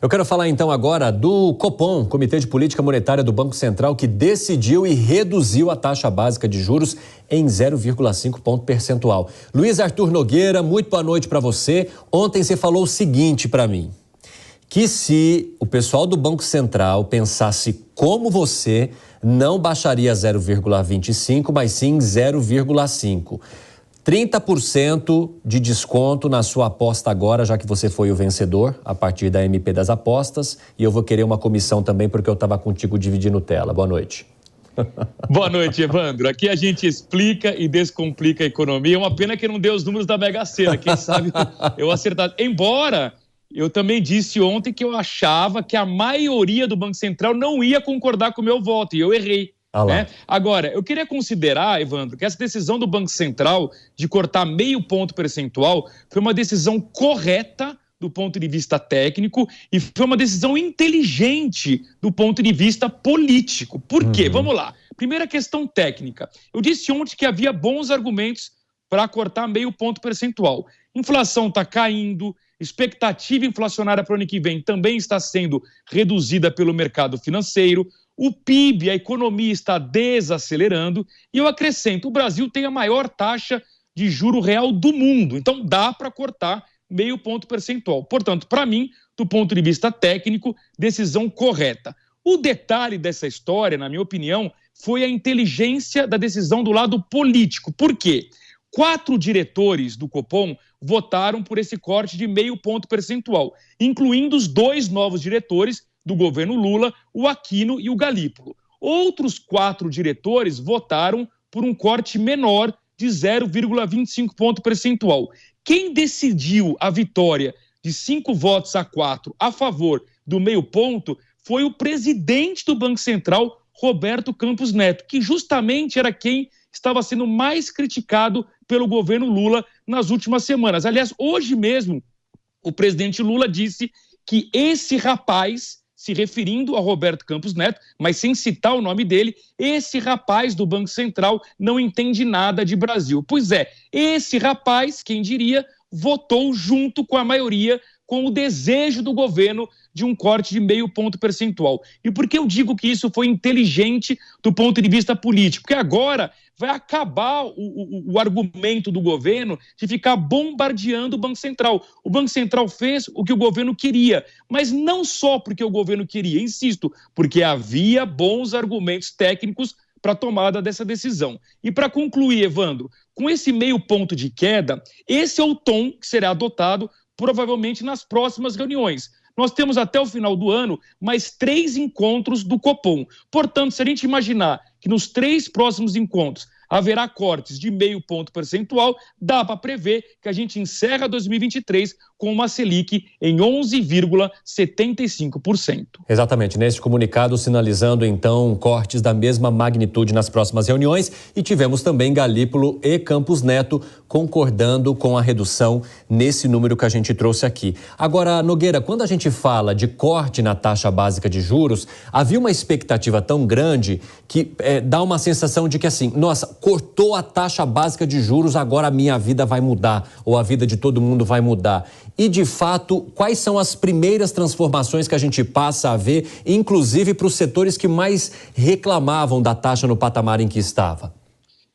Eu quero falar então agora do Copom, Comitê de Política Monetária do Banco Central, que decidiu e reduziu a taxa básica de juros em 0,5 ponto percentual. Luiz Arthur Nogueira, muito boa noite para você. Ontem você falou o seguinte para mim, que se o pessoal do Banco Central pensasse como você, não baixaria 0,25, mas sim 0,5. 30% de desconto na sua aposta agora, já que você foi o vencedor, a partir da MP das apostas. E eu vou querer uma comissão também, porque eu estava contigo dividindo tela. Boa noite. Boa noite, Evandro. Aqui a gente explica e descomplica a economia. É uma pena que não deu os números da Mega Sena. Quem sabe eu acertar. Embora eu também disse ontem que eu achava que a maioria do Banco Central não ia concordar com o meu voto. E eu errei. Né? Agora, eu queria considerar, Evandro, que essa decisão do Banco Central de cortar meio ponto percentual foi uma decisão correta do ponto de vista técnico e foi uma decisão inteligente do ponto de vista político. Por quê? Vamos lá. Primeira questão técnica. Eu disse ontem que havia bons argumentos para cortar meio ponto percentual. Inflação está caindo, expectativa inflacionária para o ano que vem também está sendo reduzida pelo mercado financeiro. O PIB, a economia está desacelerando e eu acrescento, o Brasil tem a maior taxa de juro real do mundo, então dá para cortar meio ponto percentual. Portanto, para mim, do ponto de vista técnico, decisão correta. O detalhe dessa história, na minha opinião, foi a inteligência da decisão do lado político. Por quê? 4 diretores do Copom votaram por esse corte de meio ponto percentual, incluindo os 2 novos diretores do governo Lula, o Aquino e o Galípolo. Outros 4 diretores votaram por um corte menor de 0,25 ponto percentual. Quem decidiu a vitória de 5 votos a 4 a favor do meio ponto foi o presidente do Banco Central, Roberto Campos Neto, que justamente era quem estava sendo mais criticado pelo governo Lula nas últimas semanas. Aliás, hoje mesmo, o presidente Lula disse que esse rapaz, se referindo a Roberto Campos Neto, mas sem citar o nome dele, esse rapaz do Banco Central não entende nada de Brasil. Pois é, esse rapaz, quem diria, votou junto com a maioria, com o desejo do governo de um corte de meio ponto percentual. E por que eu digo que isso foi inteligente do ponto de vista político? Porque agora vai acabar o argumento do governo de ficar bombardeando o Banco Central. O Banco Central fez o que o governo queria, mas não só porque o governo queria, insisto, porque havia bons argumentos técnicos para a tomada dessa decisão. E para concluir, Evandro, com esse meio ponto de queda, esse é o tom que será adotado provavelmente nas próximas reuniões. Nós temos até o final do ano mais 3 encontros do Copom. Portanto, se a gente imaginar que nos 3 próximos encontros haverá cortes de meio ponto percentual, dá para prever que a gente encerra 2023 com uma Selic em 11,75%. Exatamente, neste comunicado sinalizando então cortes da mesma magnitude nas próximas reuniões e tivemos também Galípolo e Campos Neto concordando com a redução nesse número que a gente trouxe aqui. Agora, Nogueira, quando a gente fala de corte na taxa básica de juros, havia uma expectativa tão grande que dá uma sensação de que assim, nossa, cortou a taxa básica de juros, agora a minha vida vai mudar, ou a vida de todo mundo vai mudar. E, de fato, quais são as primeiras transformações que a gente passa a ver, inclusive para os setores que mais reclamavam da taxa no patamar em que estava?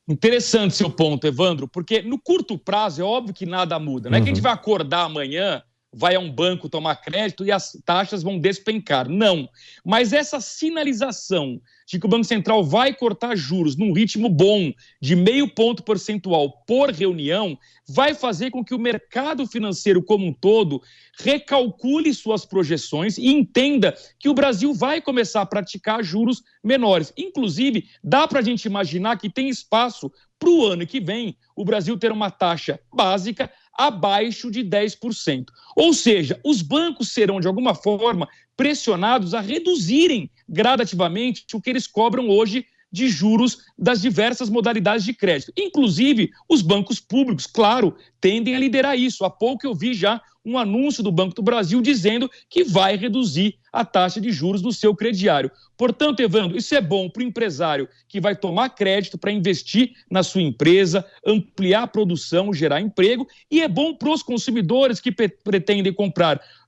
Interessante seu ponto, Evandro, porque no curto prazo é óbvio que nada muda. Não é que a gente vai acordar amanhã, vai a um banco tomar crédito e as taxas vão despencar. Não. Mas essa sinalização de que o Banco Central vai cortar juros num ritmo bom de meio ponto percentual por reunião vai fazer com que o mercado financeiro como um todo recalcule suas projeções e entenda que o Brasil vai começar a praticar juros menores. Inclusive, dá para a gente imaginar que tem espaço para o ano que vem o Brasil ter uma taxa básica abaixo de 10%. Ou seja, os bancos serão, de alguma forma, pressionados a reduzirem gradativamente o que eles cobram hoje de juros das diversas modalidades de crédito. Inclusive, os bancos públicos, claro, tendem a liderar isso. Há pouco eu vi já um anúncio do Banco do Brasil dizendo que vai reduzir a taxa de juros do seu crediário. Portanto, Evandro, isso é bom para o empresário que vai tomar crédito para investir na sua empresa, ampliar a produção, gerar emprego, e é bom para os consumidores que pretendem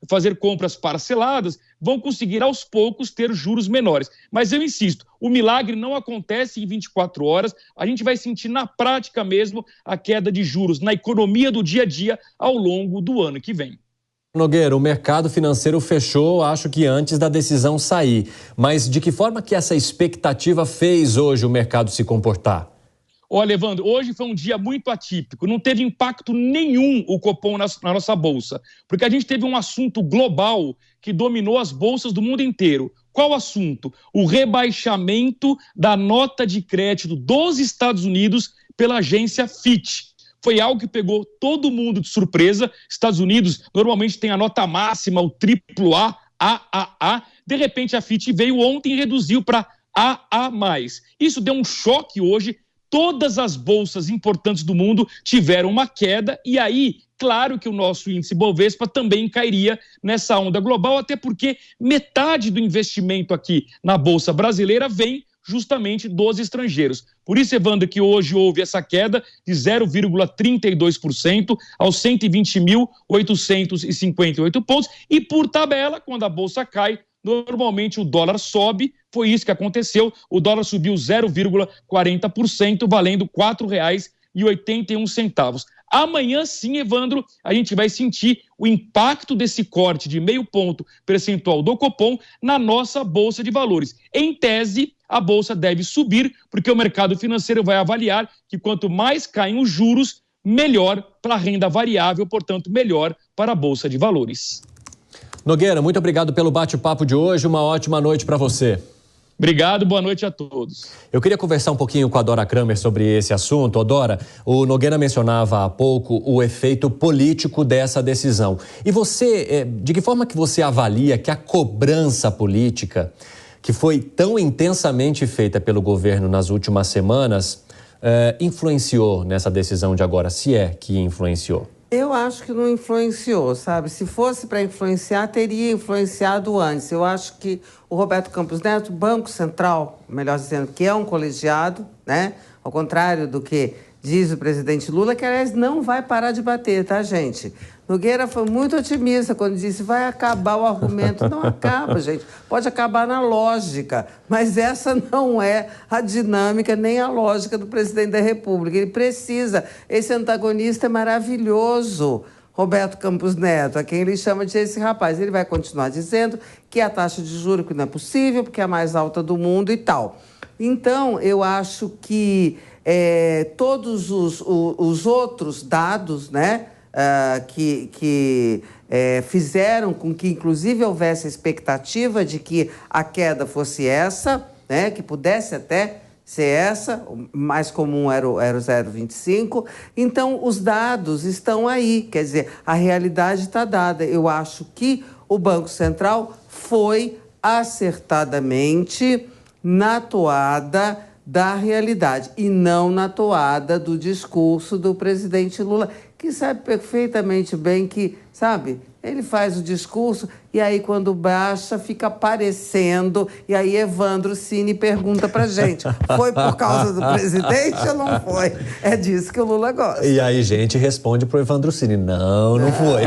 fazer compras parceladas, vão conseguir aos poucos ter juros menores. Mas eu insisto, o milagre não acontece em 24 horas, a gente vai sentir na prática mesmo a queda de juros na economia do dia a dia ao longo do ano que vem. Nogueira, o mercado financeiro fechou, acho que antes da decisão sair. Mas de que forma que essa expectativa fez hoje o mercado se comportar? Olha, Evandro, hoje foi um dia muito atípico, não teve impacto nenhum o Copom na nossa bolsa, porque a gente teve um assunto global que dominou as bolsas do mundo inteiro. Qual assunto? O rebaixamento da nota de crédito dos Estados Unidos pela agência Fitch. Foi algo que pegou todo mundo de surpresa. Estados Unidos normalmente tem a nota máxima, o AAA, AAA. De repente a Fitch veio ontem e reduziu para AA+. Isso deu um choque hoje. Todas as bolsas importantes do mundo tiveram uma queda e aí, claro que o nosso índice Bovespa também cairia nessa onda global, até porque metade do investimento aqui na Bolsa Brasileira vem justamente dos estrangeiros. Por isso, Evandro, que hoje houve essa queda de 0,32% aos 120.858 pontos e, por tabela, quando a Bolsa cai, normalmente o dólar sobe, foi isso que aconteceu, o dólar subiu 0,40%, valendo R$ 4,81. Amanhã sim, Evandro, a gente vai sentir o impacto desse corte de 0,5 ponto percentual do Copom na nossa Bolsa de Valores. Em tese, a Bolsa deve subir, porque o mercado financeiro vai avaliar que quanto mais caem os juros, melhor para a renda variável, portanto, melhor para a Bolsa de Valores. Nogueira, muito obrigado pelo bate-papo de hoje, uma ótima noite para você. Obrigado, boa noite a todos. Eu queria conversar um pouquinho com a Dora Kramer sobre esse assunto. Dora, o Nogueira mencionava há pouco o efeito político dessa decisão. E você, de que forma que você avalia que a cobrança política, que foi tão intensamente feita pelo governo nas últimas semanas, influenciou nessa decisão de agora, se é que influenciou? Eu acho que não influenciou, sabe? Se fosse para influenciar, teria influenciado antes. Eu acho que o Roberto Campos Neto, Banco Central, melhor dizendo, que é um colegiado, né? Ao contrário do que diz o presidente Lula, que, aliás, não vai parar de bater, tá, gente? Nogueira foi muito otimista quando disse vai acabar o argumento. Não acaba, gente. Pode acabar na lógica, mas essa não é a dinâmica nem a lógica do presidente da República. Ele precisa. Esse antagonista é maravilhoso, Roberto Campos Neto, a quem ele chama de esse rapaz. Ele vai continuar dizendo que a taxa de juros que não é possível, porque é a mais alta do mundo e tal. Então, eu acho que todos os outros dados, né, que fizeram com que, inclusive, houvesse a expectativa de que a queda fosse essa, né, que pudesse até ser essa, o mais comum era o 0,25. Então, os dados estão aí, quer dizer, a realidade está dada. Eu acho que o Banco Central foi acertadamente na toada da realidade e não na toada do discurso do presidente Lula, que sabe perfeitamente bem que, sabe, ele faz o discurso e aí quando baixa fica aparecendo e aí Evandro Cini pergunta pra gente, foi por causa do presidente ou não foi? É disso que o Lula gosta. E aí gente responde pro Evandro Cini, não foi.